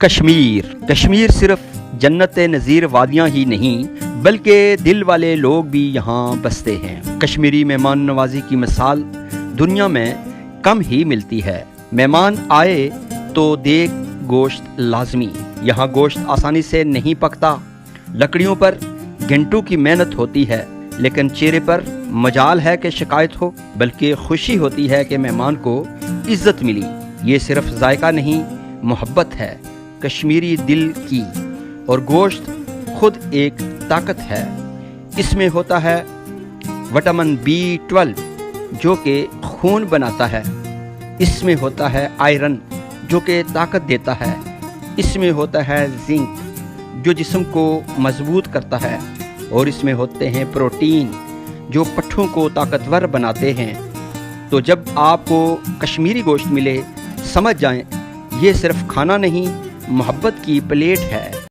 کشمیر صرف جنت نظیر وادیاں ہی نہیں بلکہ دل والے لوگ بھی یہاں بستے ہیں۔ کشمیری مہمان نوازی کی مثال دنیا میں کم ہی ملتی ہے۔ مہمان آئے تو دیگ گوشت لازمی۔ یہاں گوشت آسانی سے نہیں پکتا، لکڑیوں پر گھنٹوں کی محنت ہوتی ہے، لیکن چہرے پر مجال ہے کہ شکایت ہو، بلکہ خوشی ہوتی ہے کہ مہمان کو عزت ملی۔ یہ صرف ذائقہ نہیں، محبت ہے کشمیری دل کی، اور گوشت خود ایک طاقت ہے۔ اس میں ہوتا ہے وٹامن B12 جو کہ خون بناتا ہے، اس میں ہوتا ہے آئرن جو کہ طاقت دیتا ہے، اس میں ہوتا ہے زنک جو جسم کو مضبوط کرتا ہے، اور اس میں ہوتے ہیں پروٹین جو پٹھوں کو طاقتور بناتے ہیں۔ تو جب آپ کو کشمیری گوشت ملے، سمجھ جائیں یہ صرف کھانا نہیں، محبت کی پلیٹ ہے۔